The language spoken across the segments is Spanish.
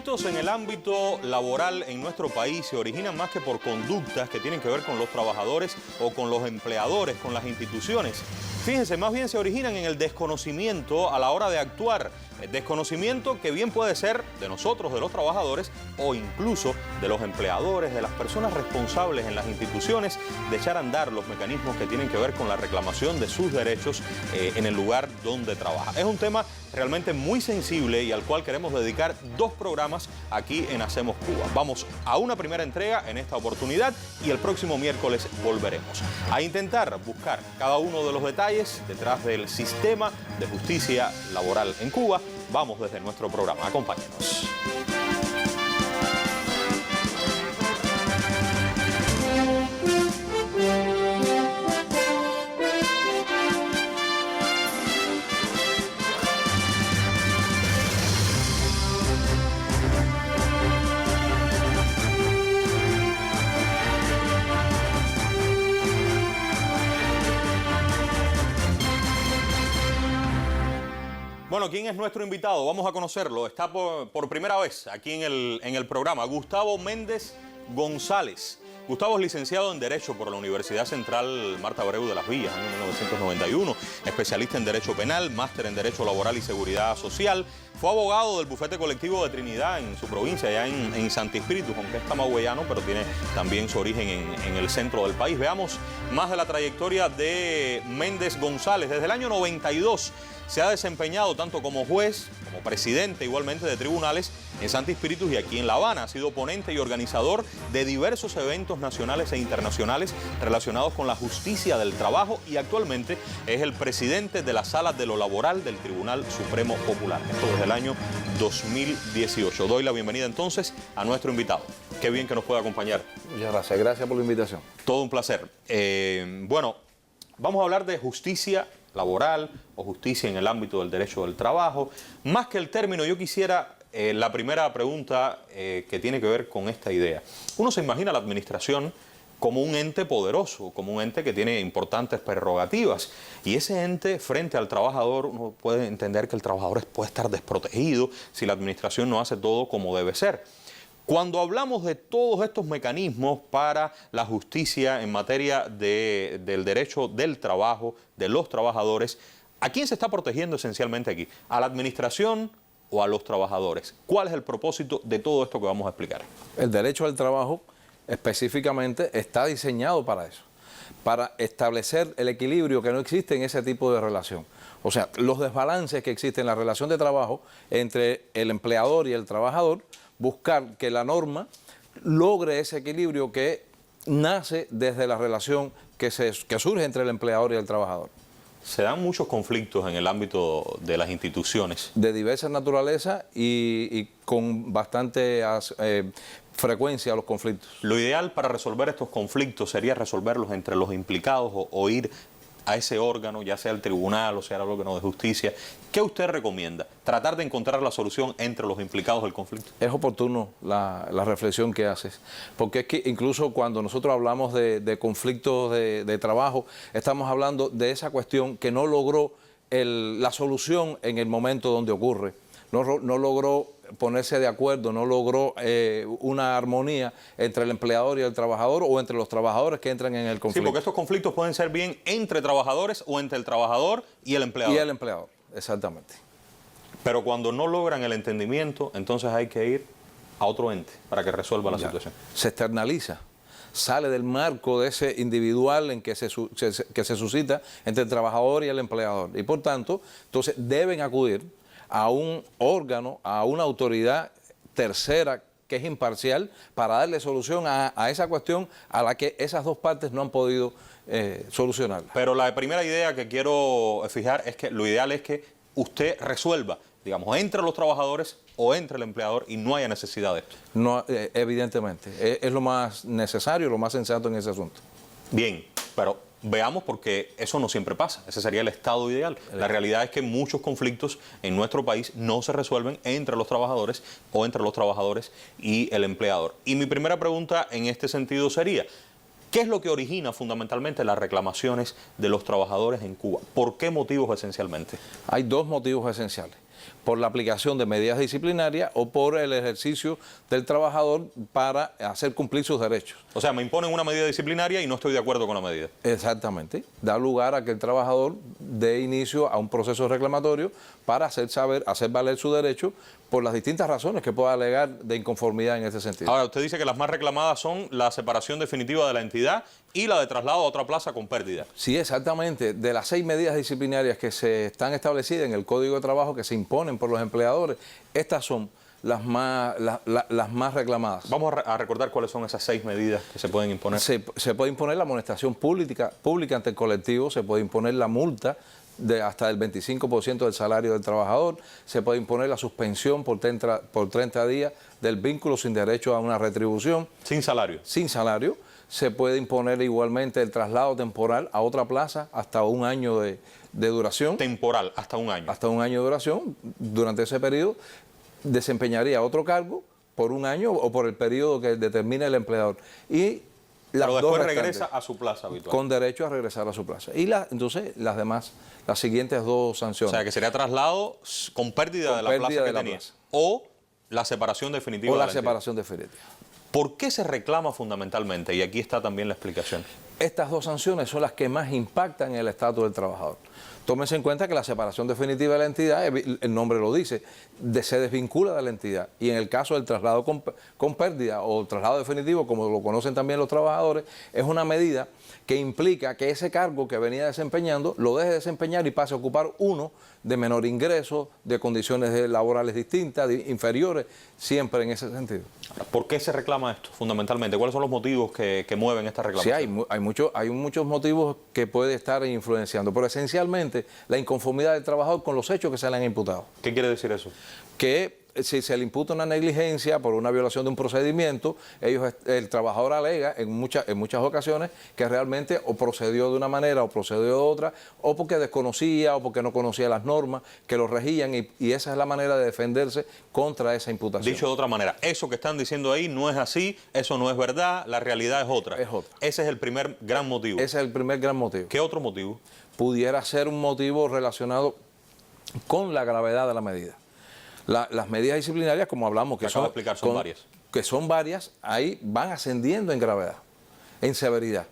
conflictos en el ámbito laboral en nuestro país se originan más que por conductas que tienen que ver con los trabajadores o con los empleadores, con las instituciones. Fíjense, más bien se originan en el desconocimiento a la hora de actuar. El desconocimiento que bien puede ser de nosotros, de los trabajadores, o incluso de los empleadores, de las personas responsables en las instituciones, de echar a andar los mecanismos que tienen que ver con la reclamación de sus derechos en el lugar donde trabaja. Es un tema realmente muy sensible y al cual queremos dedicar 2 programas aquí en Hacemos Cuba. Vamos a una primera entrega en esta oportunidad y el próximo miércoles volveremos a intentar buscar cada uno de los detalles detrás del sistema de justicia laboral en Cuba. Vamos desde nuestro programa. Acompáñenos. Bueno, ¿quién es nuestro invitado? Vamos a conocerlo. Está por primera vez aquí en el programa. Gustavo Méndez González. Gustavo es licenciado en Derecho por la Universidad Central Marta Abreu de Las Villas, en 1991. Especialista en Derecho Penal, máster en Derecho Laboral y Seguridad Social. Fue abogado del bufete colectivo de Trinidad en su provincia, allá en Santi Espíritu, aunque es camagüeyano, pero tiene también su origen en el centro del país. Veamos más de la trayectoria de Méndez González. Desde el año 92 se ha desempeñado tanto como juez, como presidente igualmente de tribunales en Santi Espíritu y aquí en La Habana. Ha sido ponente y organizador de diversos eventos nacionales e internacionales relacionados con la justicia del trabajo y actualmente es el presidente de la Sala de lo Laboral del Tribunal Supremo Popular. Esto desde el año 2018. Doy la bienvenida entonces a nuestro invitado. Qué bien que nos pueda acompañar. Muchas gracias. Gracias por la invitación. Todo un placer. Bueno, vamos a hablar de justicia laboral o justicia en el ámbito del derecho del trabajo. Más que el término, yo quisiera la primera pregunta que tiene que ver con esta idea. Uno se imagina la administración como un ente poderoso, como un ente que tiene importantes prerrogativas. Y ese ente frente al trabajador, uno puede entender que el trabajador puede estar desprotegido si la administración no hace todo como debe ser. Cuando hablamos de todos estos mecanismos para la justicia en materia del derecho del trabajo, de los trabajadores, ¿a quién se está protegiendo esencialmente aquí? ¿A la administración o a los trabajadores? ¿Cuál es el propósito de todo esto que vamos a explicar? El derecho al trabajo específicamente está diseñado para eso, para establecer el equilibrio que no existe en ese tipo de relación. O sea, los desbalances que existen en la relación de trabajo entre el empleador y el trabajador, buscar que la norma logre ese equilibrio que nace desde la relación que surge entre el empleador y el trabajador. Se dan muchos conflictos en el ámbito de las instituciones. De diversas naturalezas y con bastante frecuencia los conflictos. Lo ideal para resolver estos conflictos sería resolverlos entre los implicados o ir a ese órgano, ya sea el tribunal o sea el órgano de justicia. ¿Qué usted recomienda? Tratar de encontrar la solución entre los implicados del conflicto. Es oportuno la reflexión que haces, porque es que incluso cuando nosotros hablamos de conflictos de trabajo, estamos hablando de esa cuestión que no logró la solución en el momento donde ocurre. No logró ponerse de acuerdo, no logró una armonía entre el empleador y el trabajador o entre los trabajadores que entran en el conflicto. Sí, porque estos conflictos pueden ser bien entre trabajadores o entre el trabajador y el empleador. Y el empleador, exactamente. Pero cuando no logran el entendimiento, entonces hay que ir a otro ente para que resuelva la situación. Se externaliza, sale del marco de ese individual en que se suscita entre el trabajador y el empleador. Y por tanto, entonces deben acudir a un órgano, a una autoridad tercera que es imparcial para darle solución a esa cuestión a la que esas dos partes no han podido solucionar. Pero la primera idea que quiero fijar es que lo ideal es que usted resuelva, digamos, entre los trabajadores o entre el empleador y no haya necesidad de esto. No, evidentemente, es lo más necesario, lo más sensato en ese asunto. Bien, pero veamos porque eso no siempre pasa, ese sería el estado ideal. La realidad es que muchos conflictos en nuestro país no se resuelven entre los trabajadores o entre los trabajadores y el empleador. Y mi primera pregunta en este sentido sería, ¿qué es lo que origina fundamentalmente las reclamaciones de los trabajadores en Cuba? ¿Por qué motivos esencialmente? Hay 2 motivos esenciales. por la aplicación de medidas disciplinarias o por el ejercicio del trabajador para hacer cumplir sus derechos. O sea, me imponen una medida disciplinaria y no estoy de acuerdo con la medida. Exactamente. Da lugar a que el trabajador dé inicio a un proceso reclamatorio para hacer valer su derecho por las distintas razones que pueda alegar de inconformidad en ese sentido. Ahora, usted dice que las más reclamadas son la separación definitiva de la entidad y la de traslado a otra plaza con pérdida. Sí, exactamente. De las 6 medidas disciplinarias que se están establecidas en el Código de Trabajo que se imponen por los empleadores, estas son las más reclamadas. Vamos a recordar cuáles son esas 6 medidas que se pueden imponer. Se puede imponer la amonestación pública ante el colectivo, se puede imponer la multa de hasta el 25% del salario del trabajador, se puede imponer la suspensión por 30 días del vínculo sin derecho a una retribución. Sin salario. Sin salario. Se puede imponer igualmente el traslado temporal a otra plaza hasta un año de duración. Temporal, hasta un año. Hasta un año de duración. Durante ese periodo desempeñaría otro cargo por un año o por el periodo que determine el empleador. Y pero después regresa a su plaza habitual. Con derecho a regresar a su plaza. Y entonces las siguientes 2 sanciones. O sea, que sería traslado con pérdida de la plaza que tenía. O la separación definitiva. O la separación definitiva. ¿Por qué se reclama fundamentalmente? Y aquí está también la explicación. Estas 2 sanciones son las que más impactan en el estatus del trabajador. Tómense en cuenta que la separación definitiva de la entidad, el nombre lo dice, se desvincula de la entidad. Y en el caso del traslado con pérdida o traslado definitivo, como lo conocen también los trabajadores, es una medida que implica que ese cargo que venía desempeñando lo deje de desempeñar y pase a ocupar uno de menor ingreso, de condiciones laborales distintas, inferiores, siempre en ese sentido. ¿Por qué se reclama esto fundamentalmente? ¿Cuáles son los motivos que mueven esta reclamación? Sí, hay muchos motivos que puede estar influenciando, pero esencialmente la inconformidad del trabajador con los hechos que se le han imputado. ¿Qué quiere decir eso? Que si se le imputa una negligencia por una violación de un procedimiento, el trabajador alega en muchas ocasiones que realmente o procedió de una manera o procedió de otra, o porque desconocía o porque no conocía las normas que lo regían, y esa es la manera de defenderse contra esa imputación. Dicho de otra manera, eso que están diciendo ahí no es así, eso no es verdad, la realidad es otra. Es otra. Ese es el primer gran motivo. Ese es el primer gran motivo. ¿Qué otro motivo? Pudiera ser un motivo relacionado con la gravedad de la medida. Las medidas disciplinarias, como hablamos, que son varias, ahí van ascendiendo en gravedad, en severidad.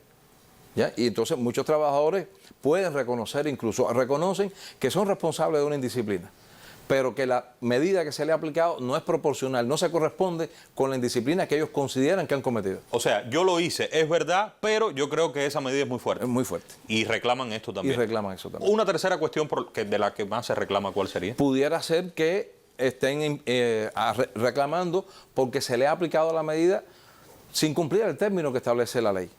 ¿Ya? Y entonces muchos trabajadores pueden reconocen que son responsables de una indisciplina, pero que la medida que se le ha aplicado no es proporcional, no se corresponde con la indisciplina que ellos consideran que han cometido. O sea, yo lo hice, es verdad, pero yo creo que esa medida es muy fuerte. Es muy fuerte. Y reclaman esto también. Y reclaman eso también. Una tercera cuestión de la que más se reclama, ¿cuál sería? Pudiera ser que estén reclamando porque se le ha aplicado la medida sin cumplir el término que establece la ley.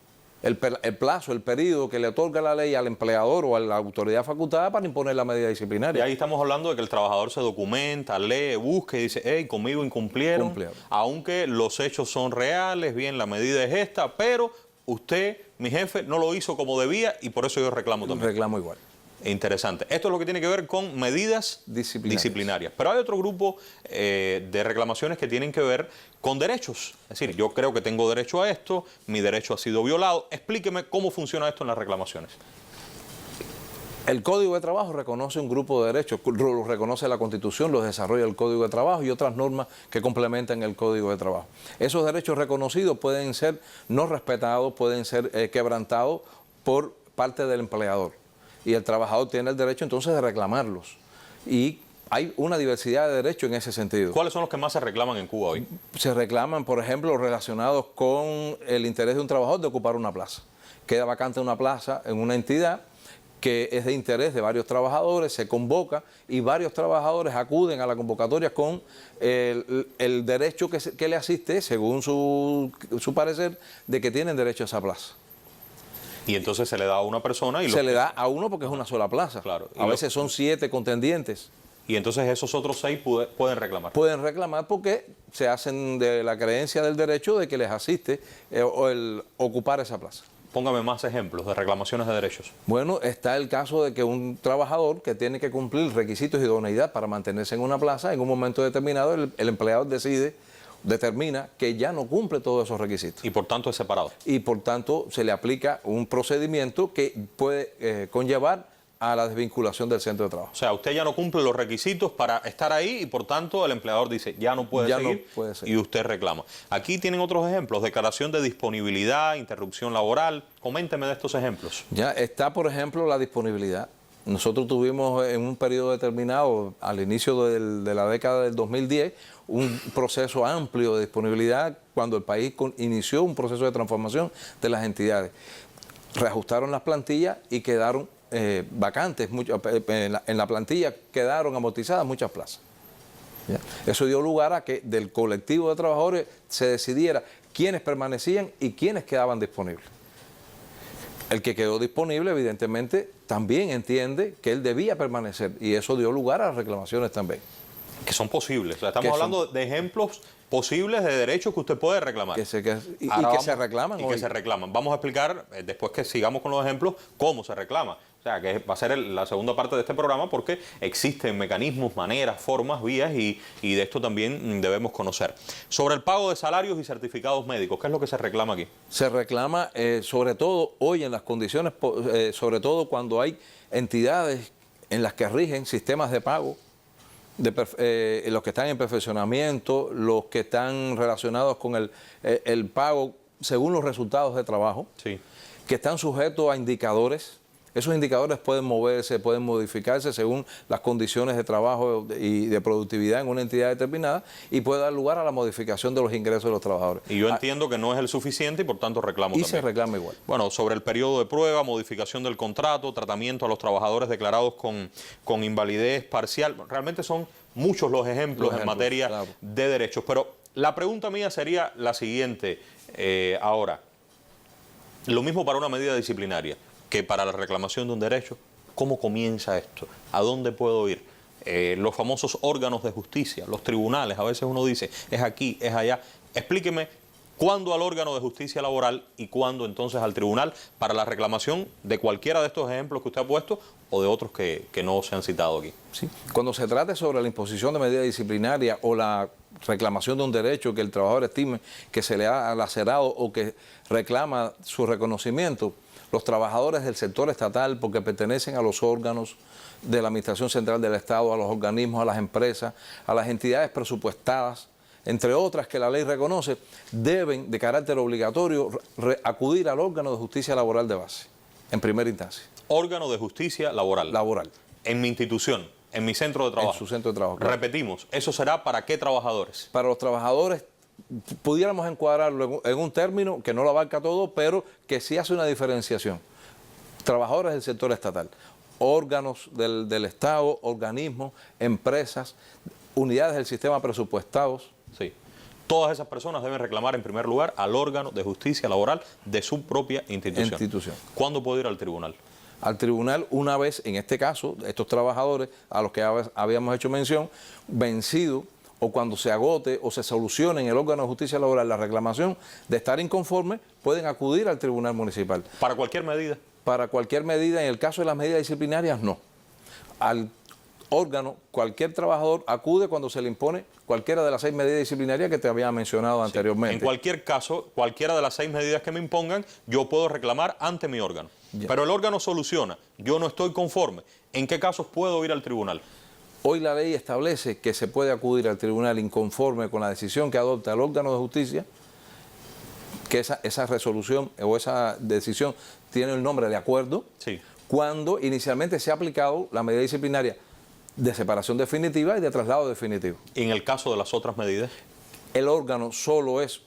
El plazo, el periodo que le otorga la ley al empleador o a la autoridad facultada para imponer la medida disciplinaria. Y ahí estamos hablando de que el trabajador se documenta, lee, busca y dice, hey, conmigo incumplieron, aunque los hechos son reales, bien, la medida es esta, pero usted, mi jefe, no lo hizo como debía y por eso yo reclamo también. Reclamo igual. Interesante. Esto es lo que tiene que ver con medidas disciplinarias. Pero hay otro grupo de reclamaciones que tienen que ver con derechos. Es decir, yo creo que tengo derecho a esto, mi derecho ha sido violado. Explíqueme cómo funciona esto en las reclamaciones. El Código de Trabajo reconoce un grupo de derechos, lo reconoce la Constitución, los desarrolla el Código de Trabajo y otras normas que complementan el Código de Trabajo. Esos derechos reconocidos pueden ser no respetados, pueden ser quebrantados por parte del empleador. Y el trabajador tiene el derecho entonces de reclamarlos. Y hay una diversidad de derechos en ese sentido. ¿Cuáles son los que más se reclaman en Cuba hoy? Se reclaman, por ejemplo, relacionados con el interés de un trabajador de ocupar una plaza. Queda vacante una plaza en una entidad que es de interés de varios trabajadores, se convoca y varios trabajadores acuden a la convocatoria con el derecho que le asiste, según su parecer, de que tienen derecho a esa plaza. Y entonces se le da a una persona y... Se le da a uno porque es una sola plaza. Claro. A veces son 7 contendientes. Y entonces esos otros 6 pueden reclamar. Pueden reclamar porque se hacen de la creencia del derecho de que les asiste el ocupar esa plaza. Póngame más ejemplos de reclamaciones de derechos. Bueno, está el caso de que un trabajador que tiene que cumplir requisitos de idoneidad para mantenerse en una plaza, en un momento determinado el empleador determina que ya no cumple todos esos requisitos. Y por tanto es separado. Y por tanto se le aplica un procedimiento que puede conllevar a la desvinculación del centro de trabajo. O sea, usted ya no cumple los requisitos para estar ahí y por tanto el empleador dice ya no puede seguir y usted reclama. Aquí tienen otros ejemplos, declaración de disponibilidad, interrupción laboral. Coménteme de estos ejemplos. Ya está, por ejemplo, la disponibilidad. Nosotros tuvimos en un periodo determinado, al inicio de la década del 2010, un proceso amplio de disponibilidad cuando el país inició un proceso de transformación de las entidades. Reajustaron las plantillas y quedaron vacantes, en la plantilla quedaron amortizadas muchas plazas. ¿Ya? Eso dio lugar a que del colectivo de trabajadores se decidiera quiénes permanecían y quiénes quedaban disponibles. El que quedó disponible, evidentemente, también entiende que él debía permanecer y eso dio lugar a reclamaciones también. Que son posibles. O sea, estamos hablando de ejemplos posibles de derechos que usted puede reclamar. Que se reclaman. Y que se reclaman. Vamos a explicar, después que sigamos con los ejemplos, cómo se reclama. O sea, que va a ser la segunda parte de este programa porque existen mecanismos, maneras, formas, vías y de esto también debemos conocer. Sobre el pago de salarios y certificados médicos, ¿qué es lo que se reclama aquí? Se reclama, sobre todo hoy en las condiciones, sobre todo cuando hay entidades en las que rigen sistemas de pago, los que están en perfeccionamiento, los que están relacionados con el pago según los resultados de trabajo, sí, que están sujetos a indicadores. Esos indicadores pueden moverse, pueden modificarse según las condiciones de trabajo y de productividad en una entidad determinada y puede dar lugar a la modificación de los ingresos de los trabajadores. Y yo entiendo que no es el suficiente y por tanto reclamo también. Y se reclama igual. Bueno, sobre el periodo de prueba, modificación del contrato, tratamiento a los trabajadores declarados con invalidez parcial. Realmente son muchos los ejemplos en materia claro, de derechos. Pero la pregunta mía sería la siguiente ahora. Lo mismo para una medida disciplinaria que para la reclamación de un derecho. ¿Cómo comienza esto? ¿A dónde puedo ir? Los famosos órganos de justicia, los tribunales, a veces uno dice, es aquí, es allá. Explíqueme cuándo al órgano de justicia laboral y cuándo entonces al tribunal para la reclamación de cualquiera de estos ejemplos que usted ha puesto o de otros que no se han citado aquí. Sí. Cuando se trate sobre la imposición de medida disciplinaria o la reclamación de un derecho que el trabajador estime que se le ha lacerado o que reclama su reconocimiento, los trabajadores del sector estatal, porque pertenecen a los órganos de la Administración Central del Estado, a los organismos, a las empresas, a las entidades presupuestadas, entre otras que la ley reconoce, deben de carácter obligatorio acudir al órgano de justicia laboral de base, en primera instancia. Órgano de justicia laboral. Laboral. En mi institución, en mi centro de trabajo. En su centro de trabajo. Claro. Repetimos, ¿eso será para qué trabajadores? Para los trabajadores, pudiéramos encuadrarlo en un término que no lo abarca todo, pero que sí hace una diferenciación. Trabajadores del sector estatal, órganos del Estado, organismos, empresas, unidades del sistema presupuestados. Sí. Todas esas personas deben reclamar en primer lugar al órgano de justicia laboral de su propia institución. ¿Cuándo puedo ir al tribunal? Al tribunal una vez, en este caso, estos trabajadores a los que habíamos hecho mención, vencido o cuando se agote o se solucione en el órgano de justicia laboral la reclamación de estar inconforme, pueden acudir al tribunal municipal. ¿Para cualquier medida? Para cualquier medida, en el caso de las medidas disciplinarias, no. Al órgano, cualquier trabajador acude cuando se le impone cualquiera de las 6 medidas disciplinarias que te había mencionado anteriormente. En cualquier caso, cualquiera de las 6 medidas que me impongan, yo puedo reclamar ante mi órgano. Ya. Pero el órgano soluciona, yo no estoy conforme. ¿En qué casos puedo ir al tribunal? Hoy la ley establece que se puede acudir al tribunal inconforme con la decisión que adopta el órgano de justicia, que esa resolución o esa decisión tiene el nombre de acuerdo, sí, cuando inicialmente se ha aplicado la medida disciplinaria de separación definitiva y de traslado definitivo. ¿Y en el caso de las otras medidas? El órgano solo es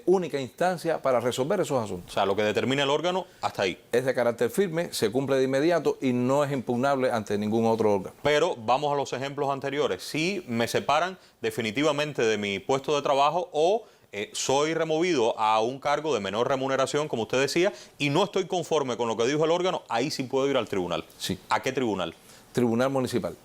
única instancia para resolver esos asuntos. O sea, lo que determina el órgano, hasta ahí. Es de carácter firme, se cumple de inmediato y no es impugnable ante ningún otro órgano. Pero vamos a los ejemplos anteriores. Si me separan definitivamente de mi puesto de trabajo o soy removido a un cargo de menor remuneración, como usted decía, y no estoy conforme con lo que dijo el órgano, ahí sí puedo ir al tribunal. Sí. ¿A qué tribunal? Tribunal municipal.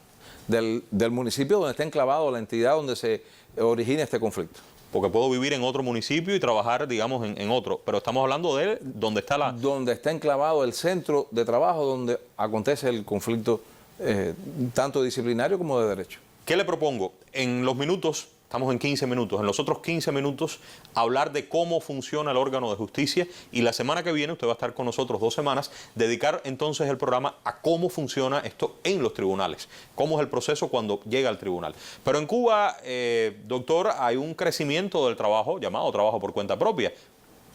Del municipio donde está enclavado la entidad donde se origina este conflicto. Porque puedo vivir en otro municipio y trabajar, digamos, en otro. Pero estamos hablando de donde está la... Donde está enclavado el centro de trabajo donde acontece el conflicto tanto disciplinario como de derecho. ¿Qué le propongo? En los minutos estamos en 15 minutos. En los otros 15 minutos, hablar de cómo funciona el órgano de justicia. Y la semana que viene, usted va a estar con nosotros 2 semanas, dedicar entonces el programa a cómo funciona esto en los tribunales. Cómo es el proceso cuando llega al tribunal. Pero en Cuba, doctor, hay un crecimiento del trabajo, llamado trabajo por cuenta propia.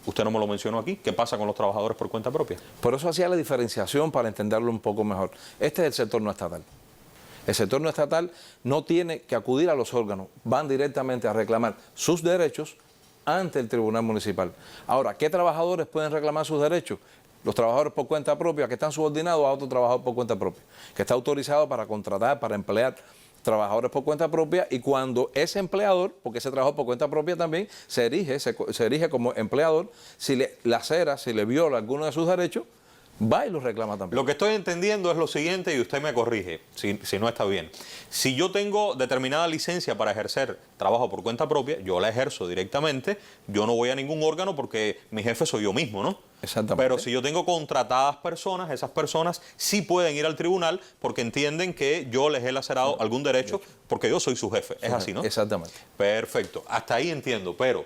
Usted no me lo mencionó aquí. ¿Qué pasa con los trabajadores por cuenta propia? Por eso hacía la diferenciación para entenderlo un poco mejor. Este es el sector no estatal. El sector no estatal no tiene que acudir a los órganos, van directamente a reclamar sus derechos ante el Tribunal Municipal. Ahora, ¿qué trabajadores pueden reclamar sus derechos? Los trabajadores por cuenta propia que están subordinados a otro trabajador por cuenta propia, que está autorizado para contratar, para emplear trabajadores por cuenta propia, y cuando ese empleador, porque ese trabajador por cuenta propia también se erige como empleador, si le lacera, si le viola alguno de sus derechos, va y los reclama también. Lo que estoy entendiendo es lo siguiente, y usted me corrige si no está bien. Si yo tengo determinada licencia para ejercer trabajo por cuenta propia, yo la ejerzo directamente, yo no voy a ningún órgano porque mi jefe soy yo mismo, ¿no? Exactamente. Pero si yo tengo contratadas personas, esas personas sí pueden ir al tribunal porque entienden que yo les he lacerado algún derecho porque yo soy su jefe. Es así, ¿no? Exactamente. Perfecto. Hasta ahí entiendo. Pero,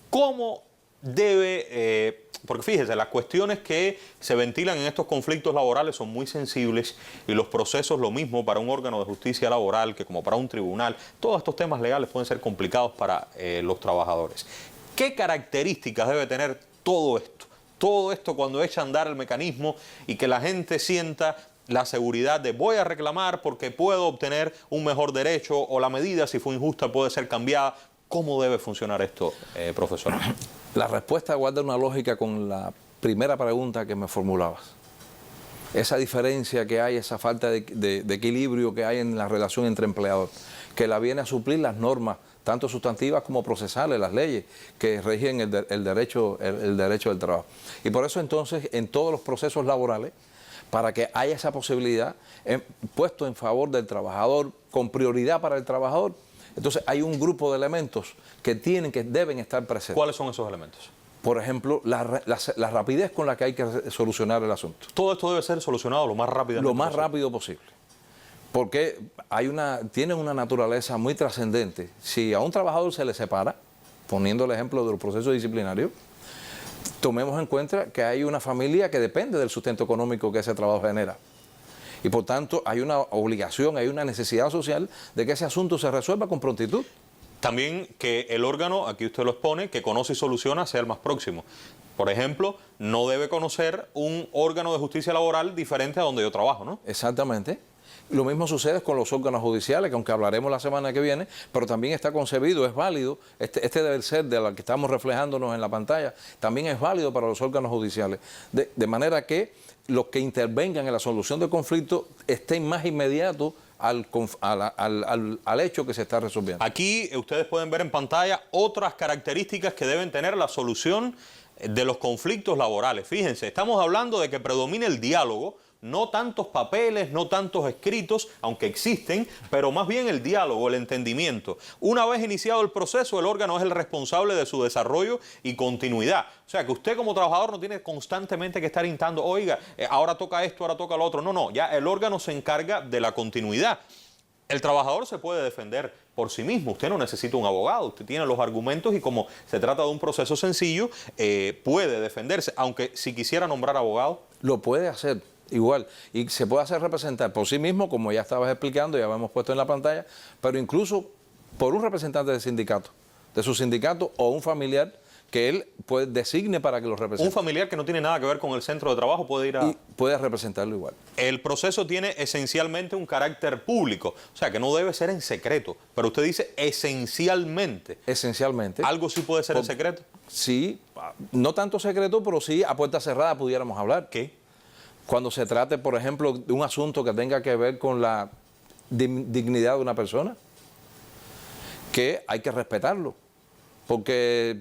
¿cómo debe...? Porque fíjese, las cuestiones que se ventilan en estos conflictos laborales son muy sensibles, y los procesos lo mismo para un órgano de justicia laboral que como para un tribunal. Todos estos temas legales pueden ser complicados para los trabajadores. ¿Qué características debe tener todo esto? Todo esto cuando echa a andar el mecanismo y que la gente sienta la seguridad de voy a reclamar porque puedo obtener un mejor derecho, o la medida, si fue injusta, puede ser cambiada. ¿Cómo debe funcionar esto, profesor? La respuesta guarda una lógica con la primera pregunta que me formulabas. Esa diferencia que hay, esa falta de equilibrio que hay en la relación entre empleadores, que la viene a suplir las normas, tanto sustantivas como procesales, las leyes que rigen el derecho del trabajo. Y por eso entonces, en todos los procesos laborales, para que haya esa posibilidad, puesto en favor del trabajador, con prioridad para el trabajador, entonces hay un grupo de elementos que deben estar presentes. ¿Cuáles son esos elementos? Por ejemplo, la rapidez con la que hay que solucionar el asunto. Todo esto debe ser solucionado lo más rápido posible. Lo más rápido posible. Porque tiene una naturaleza muy trascendente. Si a un trabajador se le separa, poniendo el ejemplo de los procesos disciplinarios, tomemos en cuenta que hay una familia que depende del sustento económico que ese trabajo genera. Y por tanto hay una obligación, hay una necesidad social de que ese asunto se resuelva con prontitud. También que el órgano, aquí usted lo expone, que conoce y soluciona, sea el más próximo. Por ejemplo, no debe conocer un órgano de justicia laboral diferente a donde yo trabajo, ¿no? Exactamente. Lo mismo sucede con los órganos judiciales, que aunque hablaremos la semana que viene, pero también está concebido, es válido, este debe ser de lo que estamos reflejándonos en la pantalla, también es válido para los órganos judiciales. De manera que los que intervengan en la solución del conflicto estén más inmediatos al hecho que se está resolviendo. Aquí ustedes pueden ver en pantalla otras características que deben tener la solución de los conflictos laborales. Fíjense, estamos hablando de que predomine el diálogo, no tantos papeles, no tantos escritos, aunque existen, pero más bien el diálogo, el entendimiento. Una vez iniciado el proceso, el órgano es el responsable de su desarrollo y continuidad. O sea, que usted como trabajador no tiene constantemente que estar instando, oiga, ahora toca esto, ahora toca lo otro. No, ya el órgano se encarga de la continuidad. El trabajador se puede defender por sí mismo, usted no necesita un abogado, usted tiene los argumentos y como se trata de un proceso sencillo, puede defenderse, aunque si quisiera nombrar abogado. Lo puede hacer. Igual, y se puede hacer representar por sí mismo, como ya estabas explicando, ya hemos puesto en la pantalla, pero incluso por un representante del sindicato, de su sindicato, o un familiar que él designe para que lo represente. Un familiar que no tiene nada que ver con el centro de trabajo puede ir a... Y puede representarlo igual. El proceso tiene esencialmente un carácter público, o sea que no debe ser en secreto, pero usted dice esencialmente. Esencialmente. ¿Algo sí puede ser en secreto? Sí, no tanto secreto, pero sí a puerta cerrada pudiéramos hablar. ¿Qué? Cuando se trate, por ejemplo, de un asunto que tenga que ver con la dignidad de una persona, que hay que respetarlo, porque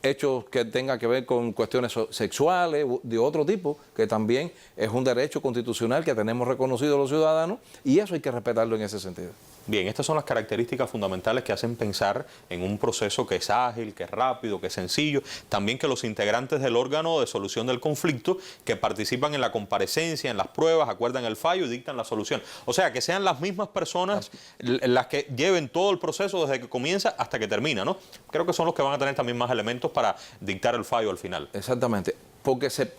hechos que tengan que ver con cuestiones sexuales de otro tipo, que también es un derecho constitucional que tenemos reconocido los ciudadanos, y eso hay que respetarlo en ese sentido. Bien, estas son las características fundamentales que hacen pensar en un proceso que es ágil, que es rápido, que es sencillo. También que los integrantes del órgano de solución del conflicto, que participan en la comparecencia, en las pruebas, acuerdan el fallo y dictan la solución. O sea, que sean las mismas personas las que lleven todo el proceso desde que comienza hasta que termina, ¿no? Creo que son los que van a tener también más elementos para dictar el fallo al final. Exactamente, porque se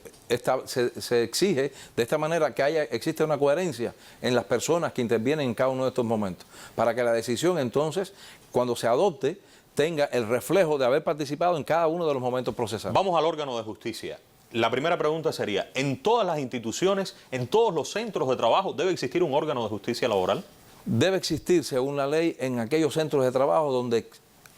exige de esta manera que existe una coherencia en las personas que intervienen en cada uno de estos momentos, para que la decisión entonces, cuando se adopte, tenga el reflejo de haber participado en cada uno de los momentos procesales. Vamos al órgano de justicia. La primera pregunta sería, ¿en todas las instituciones, en todos los centros de trabajo, debe existir un órgano de justicia laboral? Debe existir, según la ley, en aquellos centros de trabajo donde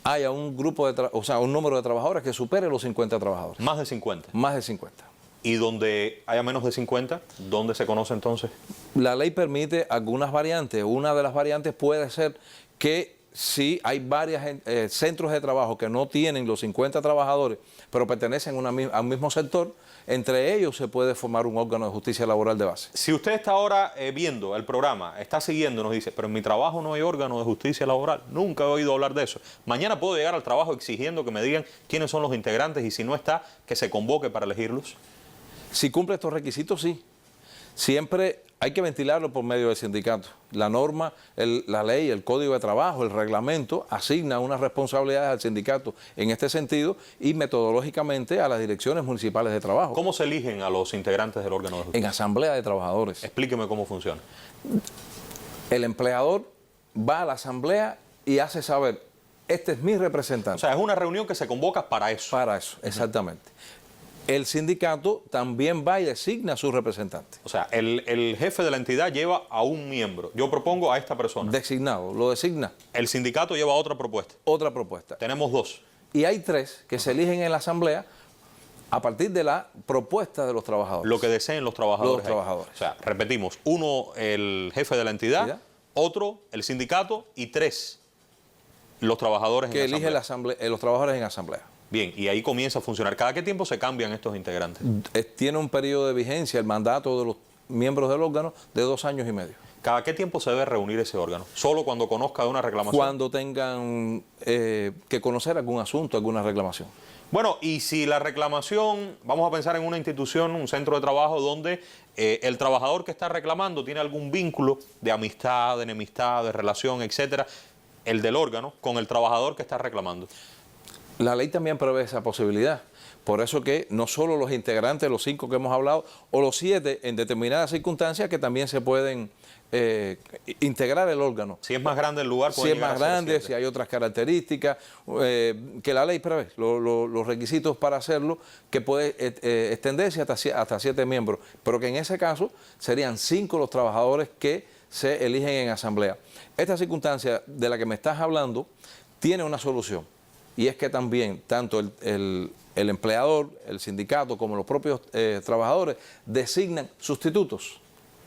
haya un grupo un número de trabajadores que supere los 50 trabajadores. Más de 50. Más de 50. ¿Y donde haya menos de 50, dónde se conoce entonces? La ley permite algunas variantes. Una de las variantes puede ser que si hay varios centros de trabajo que no tienen los 50 trabajadores, pero pertenecen a un mismo sector, entre ellos se puede formar un órgano de justicia laboral de base. Si usted está ahora viendo el programa, está siguiendo, nos dice, pero en mi trabajo no hay órgano de justicia laboral, nunca he oído hablar de eso. Mañana puedo llegar al trabajo exigiendo que me digan quiénes son los integrantes y si no está, que se convoque para elegirlos. Si cumple estos requisitos, sí. Siempre hay que ventilarlo por medio del sindicato. La norma, la ley, el código de trabajo, el reglamento asigna unas responsabilidades al sindicato en este sentido y metodológicamente a las direcciones municipales de trabajo. ¿Cómo se eligen a los integrantes del órgano de justicia? En asamblea de trabajadores. Explíqueme cómo funciona. El empleador va a la asamblea y hace saber, este es mi representante. O sea, es una reunión que se convoca para eso. Para eso, exactamente. El sindicato también va y designa a su representante. O sea, el jefe de la entidad lleva a un miembro. Yo propongo a esta persona. Designado, lo designa. El sindicato lleva otra propuesta. Otra propuesta. Tenemos dos. Y hay tres que se eligen en la asamblea a partir de la propuesta de los trabajadores. Lo que deseen los trabajadores. Los trabajadores. O sea, repetimos, uno el jefe de la entidad, otro el sindicato y tres los trabajadores que en elige los trabajadores en asamblea. Bien, y ahí comienza a funcionar. ¿Cada qué tiempo se cambian estos integrantes? Tiene un periodo de vigencia el mandato de los miembros del órgano de 2 años y medio. ¿Cada qué tiempo se debe reunir ese órgano? ¿Solo cuando conozca de una reclamación? Cuando tengan que conocer algún asunto, alguna reclamación. Bueno, y si la reclamación, vamos a pensar en una institución, un centro de trabajo donde el trabajador que está reclamando tiene algún vínculo de amistad, de enemistad, de relación, etcétera, el del órgano con el trabajador que está reclamando. La ley también prevé esa posibilidad. Por eso que no solo los integrantes, los 5 que hemos hablado, o los 7 en determinadas circunstancias que también se pueden integrar el órgano. Si es más grande el lugar, si es más grande, si hay otras características, que la ley prevé, los requisitos para hacerlo, que puede extenderse hasta 7 miembros, pero que en ese caso serían 5 los trabajadores que se eligen en asamblea. Esta circunstancia de la que me estás hablando tiene una solución. Y es que también tanto el empleador, el sindicato, como los propios trabajadores designan sustitutos.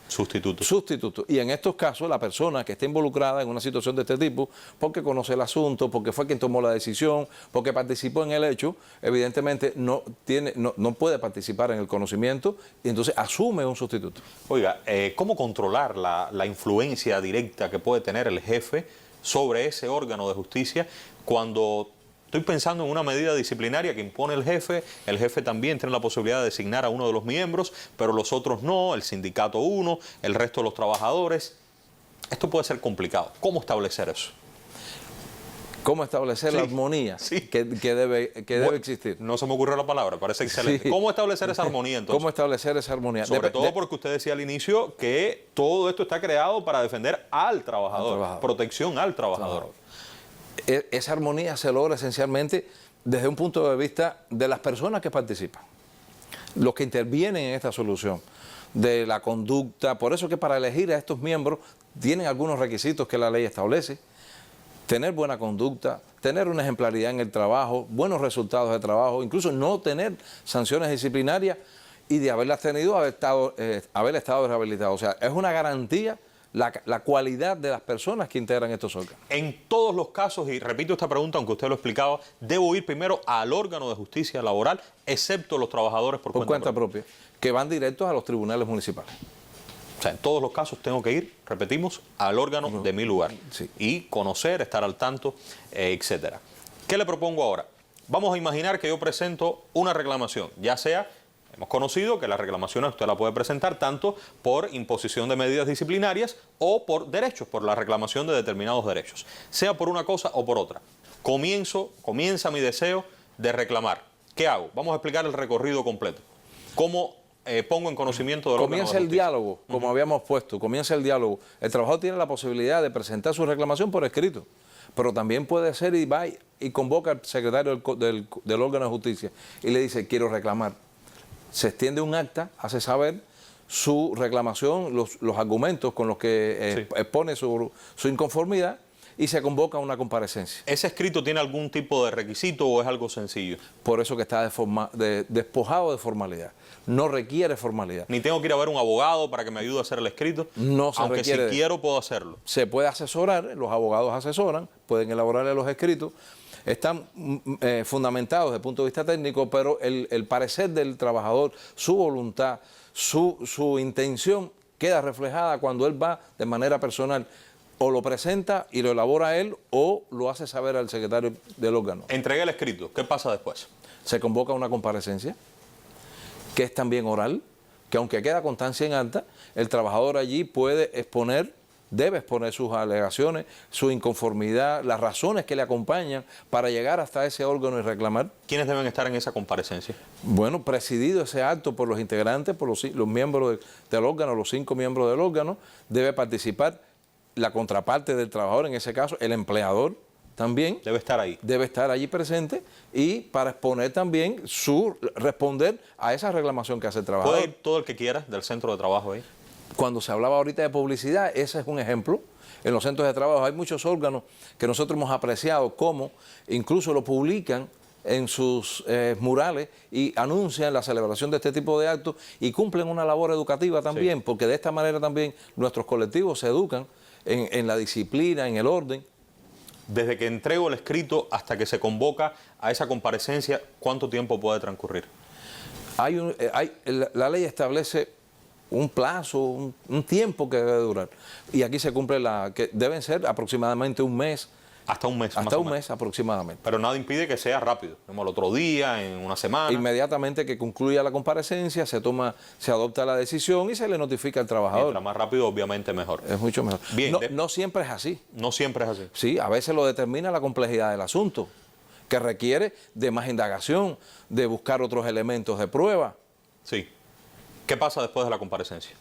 Sustitutos. Y en estos casos la persona que está involucrada en una situación de este tipo, porque conoce el asunto, porque fue quien tomó la decisión, porque participó en el hecho, evidentemente no puede participar en el conocimiento y entonces asume un sustituto. Oiga, ¿cómo controlar la influencia directa que puede tener el jefe sobre ese órgano de justicia cuando... Estoy pensando en una medida disciplinaria que impone el jefe también tiene la posibilidad de designar a uno de los miembros, pero los otros no, el sindicato uno, el resto de los trabajadores. Esto puede ser complicado. ¿Cómo establecer eso? ¿Cómo establecer la armonía que debe existir? No se me ocurrió la palabra, parece excelente. Sí. ¿Cómo establecer esa armonía entonces? ¿Cómo establecer esa armonía? Sobre todo porque usted decía al inicio que todo esto está creado para defender al trabajador. Protección al trabajador. Esa armonía se logra esencialmente desde un punto de vista de las personas que participan, los que intervienen en esta solución, de la conducta. Por eso que para elegir a estos miembros tienen algunos requisitos que la ley establece: tener buena conducta, tener una ejemplaridad en el trabajo, buenos resultados de trabajo, incluso no tener sanciones disciplinarias y de haberlas tenido, haber estado rehabilitado. O sea, es una garantía la cualidad de las personas que integran estos órganos. En todos los casos, y repito esta pregunta aunque usted lo explicaba, debo ir primero al órgano de justicia laboral, excepto los trabajadores por cuenta propia, que van directos a los tribunales municipales. O sea, en todos los casos tengo que ir, repetimos, al órgano de mi lugar. Sí. Y conocer, estar al tanto, etcétera. ¿Qué le propongo ahora? Vamos a imaginar que yo presento una reclamación, ya sea, hemos conocido que las reclamaciones usted la puede presentar tanto por imposición de medidas disciplinarias o por derechos, por la reclamación de determinados derechos, sea por una cosa o por otra. Comienza mi deseo de reclamar. ¿Qué hago? Vamos a explicar el recorrido completo. ¿Cómo pongo en conocimiento del órgano de Comienza el justicia? diálogo, como habíamos puesto, comienza el diálogo. El trabajador tiene la posibilidad de presentar su reclamación por escrito, pero también puede ser y va y convoca al secretario del órgano de justicia y le dice, quiero reclamar. Se extiende un acta, hace saber su reclamación, los argumentos con los que expone su inconformidad y se convoca una comparecencia. ¿Ese escrito tiene algún tipo de requisito o es algo sencillo? Por eso que está despojado de formalidad. No requiere formalidad. Ni tengo que ir a ver un abogado para que me ayude a hacer el escrito. No se aunque requiere. si quiero puedo hacerlo. Se puede asesorar, los abogados asesoran, pueden elaborarle los escritos. Están fundamentados desde el punto de vista técnico, pero el parecer del trabajador, su voluntad, su intención queda reflejada cuando él va de manera personal. O lo presenta y lo elabora él o lo hace saber al secretario del órgano. Entregué el escrito. ¿Qué pasa después? Se convoca una comparecencia, que es también oral, que aunque queda constancia en acta, el trabajador allí debe exponer sus alegaciones, su inconformidad, las razones que le acompañan para llegar hasta ese órgano y reclamar. ¿Quiénes deben estar en esa comparecencia? Bueno, presidido ese acto por los integrantes, por los miembros del órgano, los 5 miembros del órgano, debe participar la contraparte del trabajador, en ese caso el empleador también. Debe estar ahí. Debe estar allí presente y para exponer también responder a esa reclamación que hace el trabajador. ¿Puede ir todo el que quiera del centro de trabajo ahí? Cuando se hablaba ahorita de publicidad, ese es un ejemplo. En los centros de trabajo hay muchos órganos que nosotros hemos apreciado cómo incluso lo publican en sus murales y anuncian la celebración de este tipo de actos y cumplen una labor educativa también, porque de esta manera también nuestros colectivos se educan en la disciplina, en el orden. Desde que entrego el escrito hasta que se convoca a esa comparecencia, ¿cuánto tiempo puede transcurrir? La ley establece un plazo, un tiempo que debe durar. Y aquí se cumple que deben ser aproximadamente un mes. Hasta un mes. Hasta un mes aproximadamente. Pero nada impide que sea rápido, como el otro día, en una semana. Inmediatamente que concluya la comparecencia, se adopta la decisión y se le notifica al trabajador. Mientras más rápido, obviamente, mejor. Es mucho mejor. Bien, no siempre es así. No siempre es así. Sí, a veces lo determina la complejidad del asunto, que requiere de más indagación, de buscar otros elementos de prueba. Sí. ¿Qué pasa después de la comparecencia?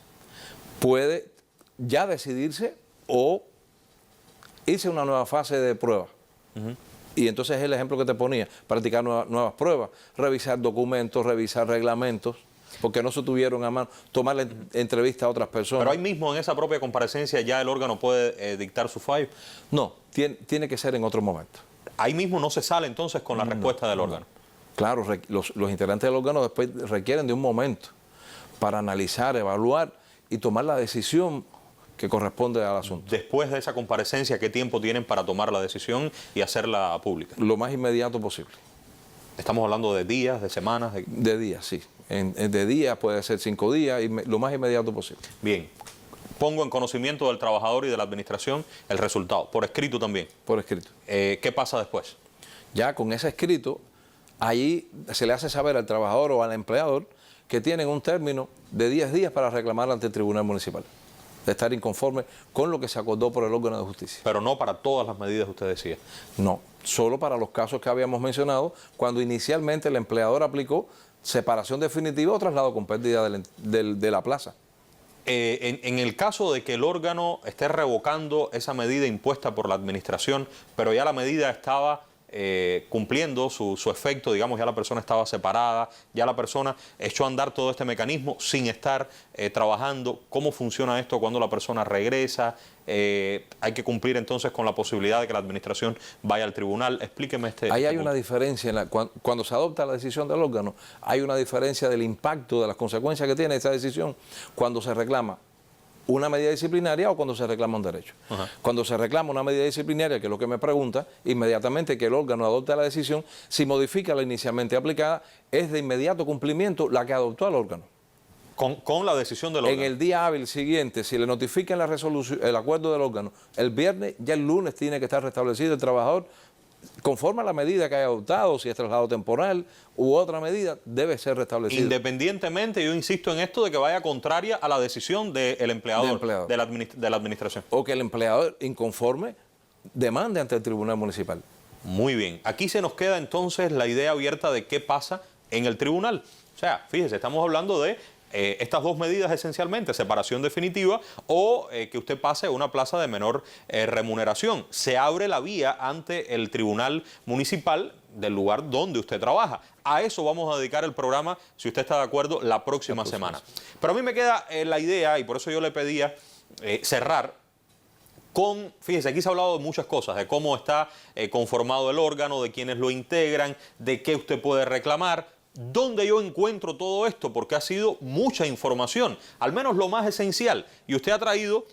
Puede ya decidirse o irse a una nueva fase de prueba. Y entonces es el ejemplo que te ponía, practicar nuevas pruebas, revisar documentos, revisar reglamentos, porque no se tuvieron a mano, tomarle entrevista a otras personas. Pero ahí mismo, en esa propia comparecencia, ya el órgano puede dictar su fallo. No, tiene que ser en otro momento. Ahí mismo no se sale entonces con la respuesta del órgano. Claro, los integrantes del órgano después requieren de un momento para analizar, evaluar y tomar la decisión que corresponde al asunto. Después de esa comparecencia, ¿qué tiempo tienen para tomar la decisión y hacerla pública? Lo más inmediato posible. Estamos hablando de días, de semanas. De días, sí. De días puede ser 5 días, lo más inmediato posible. Bien. Pongo en conocimiento del trabajador y de la administración el resultado, por escrito también. Por escrito. ¿Qué pasa después? Ya con ese escrito, ahí se le hace saber al trabajador o al empleador que tienen un término de 10 días para reclamar ante el Tribunal Municipal, de estar inconforme con lo que se acordó por el órgano de justicia. Pero no para todas las medidas que usted decía. No, solo para los casos que habíamos mencionado, cuando inicialmente el empleador aplicó separación definitiva o traslado con pérdida de la plaza. En el caso de que el órgano esté revocando esa medida impuesta por la administración, pero ya la medida estaba cumpliendo su efecto, digamos, ya la persona estaba separada, ya la persona echó a andar todo este mecanismo sin estar trabajando. ¿Cómo funciona esto cuando la persona regresa? Hay que cumplir entonces con la posibilidad de que la administración vaya al tribunal. Explíqueme Ahí hay punto. una diferencia, cuando se adopta la decisión del órgano, hay una diferencia del impacto, de las consecuencias que tiene esa decisión cuando se reclama una medida disciplinaria o cuando se reclama un derecho. Cuando se reclama una medida disciplinaria, que es lo que me pregunta, inmediatamente que el órgano adopte la decisión, si modifica la inicialmente aplicada, es de inmediato cumplimiento la que adoptó al órgano. Con la decisión del órgano. En el día hábil siguiente, si le notifican la resolución, el acuerdo del órgano, el viernes, ya el lunes tiene que estar restablecido el trabajador conforme a la medida que haya adoptado, si es traslado temporal u otra medida, debe ser restablecido. Independientemente, yo insisto en esto, de que vaya contraria a la decisión del empleador, de la administración. O que el empleador inconforme demande ante el Tribunal Municipal. Muy bien. Aquí se nos queda entonces la idea abierta de qué pasa en el tribunal. O sea, fíjese, estamos hablando de estas dos medidas esencialmente, separación definitiva o que usted pase a una plaza de menor remuneración. Se abre la vía ante el Tribunal Municipal del lugar donde usted trabaja. A eso vamos a dedicar el programa, si usted está de acuerdo, la próxima semana. Pero a mí me queda la idea, y por eso yo le pedía cerrar con, fíjese, aquí se ha hablado de muchas cosas, de cómo está conformado el órgano, de quiénes lo integran, de qué usted puede reclamar. ¿Dónde yo encuentro todo esto? Porque ha sido mucha información, al menos lo más esencial. Y usted ha traído,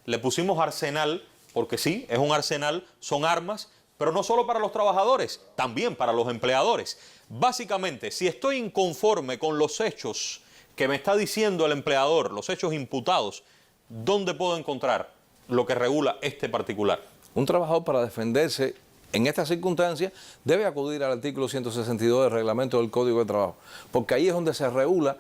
le pusimos arsenal, porque sí, es un arsenal, son armas, pero no solo para los trabajadores, también para los empleadores. Básicamente, si estoy inconforme con los hechos que me está diciendo el empleador, los hechos imputados, ¿dónde puedo encontrar lo que regula este particular? Un trabajador, para defenderse en estas circunstancias, debe acudir al artículo 162 del reglamento del Código de Trabajo, porque ahí es donde se regula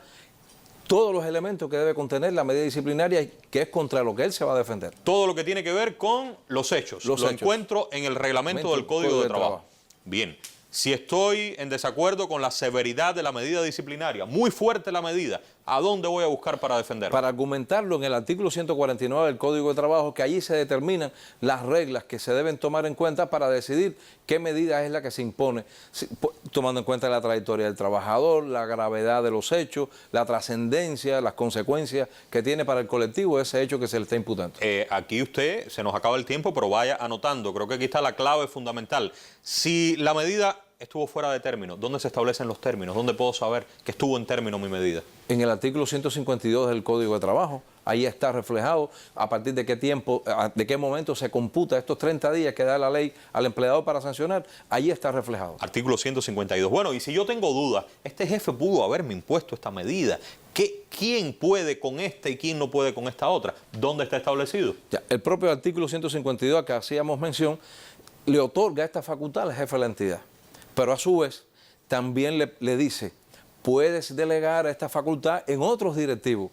todos los elementos que debe contener la medida disciplinaria, que es contra lo que él se va a defender. Todo lo que tiene que ver con los hechos. Lo encuentro en el reglamento del Código de Trabajo. Bien. Si estoy en desacuerdo con la severidad de la medida disciplinaria, muy fuerte la medida, ¿a dónde voy a buscar para defenderlo? Para argumentarlo en el artículo 149 del Código de Trabajo, que allí se determinan las reglas que se deben tomar en cuenta para decidir qué medida es la que se impone, tomando en cuenta la trayectoria del trabajador, la gravedad de los hechos, la trascendencia, las consecuencias que tiene para el colectivo ese hecho que se le está imputando. Aquí usted, se nos acaba el tiempo, pero vaya anotando, creo que aquí está la clave fundamental. Si la medida estuvo fuera de término, ¿dónde se establecen los términos? ¿Dónde puedo saber que estuvo en término mi medida? En el artículo 152 del Código de Trabajo, ahí está reflejado a partir de qué tiempo, de qué momento se computa estos 30 días que da la ley al empleador para sancionar, ahí está reflejado. Artículo 152. Bueno, y si yo tengo dudas, este jefe pudo haberme impuesto esta medida, ¿quién puede con esta y quién no puede con esta otra? ¿Dónde está establecido? Ya, el propio artículo 152 a que hacíamos mención le otorga esta facultad al jefe de la entidad. Pero a su vez también le dice, puedes delegar esta facultad en otros directivos.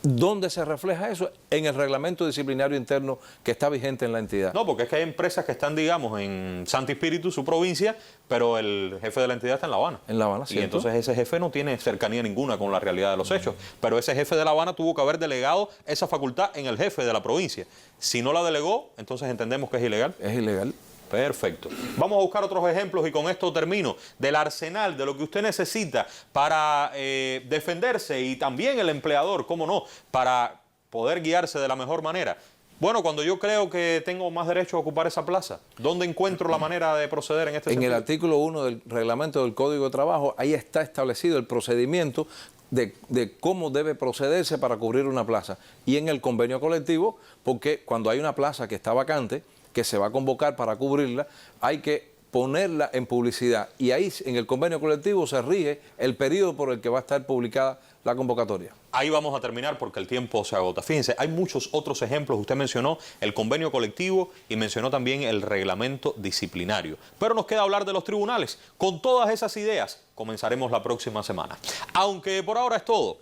¿Dónde se refleja eso? En el reglamento disciplinario interno que está vigente en la entidad. No, porque es que hay empresas que están, digamos, en Santi Espíritu, su provincia, pero el jefe de la entidad está en La Habana. En La Habana, ¿cierto? Y entonces ese jefe no tiene cercanía ninguna con la realidad de los hechos. Pero ese jefe de La Habana tuvo que haber delegado esa facultad en el jefe de la provincia. Si no la delegó, entonces entendemos que es ilegal. Es ilegal. Perfecto. Vamos a buscar otros ejemplos y con esto termino. Del arsenal, de lo que usted necesita para defenderse y también el empleador, cómo no, para poder guiarse de la mejor manera. Bueno, cuando yo creo que tengo más derecho a ocupar esa plaza, ¿dónde encuentro la manera de proceder en este sentido? En el artículo 1 del reglamento del Código de Trabajo, ahí está establecido el procedimiento de cómo debe procederse para cubrir una plaza. Y en el convenio colectivo, porque cuando hay una plaza que está vacante, que se va a convocar para cubrirla, hay que ponerla en publicidad. Y ahí en el convenio colectivo se rige el periodo por el que va a estar publicada la convocatoria. Ahí vamos a terminar porque el tiempo se agota. Fíjense, hay muchos otros ejemplos. Usted mencionó el convenio colectivo y mencionó también el reglamento disciplinario. Pero nos queda hablar de los tribunales. Con todas esas ideas comenzaremos la próxima semana. Aunque por ahora es todo.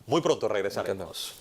Muy pronto regresaremos.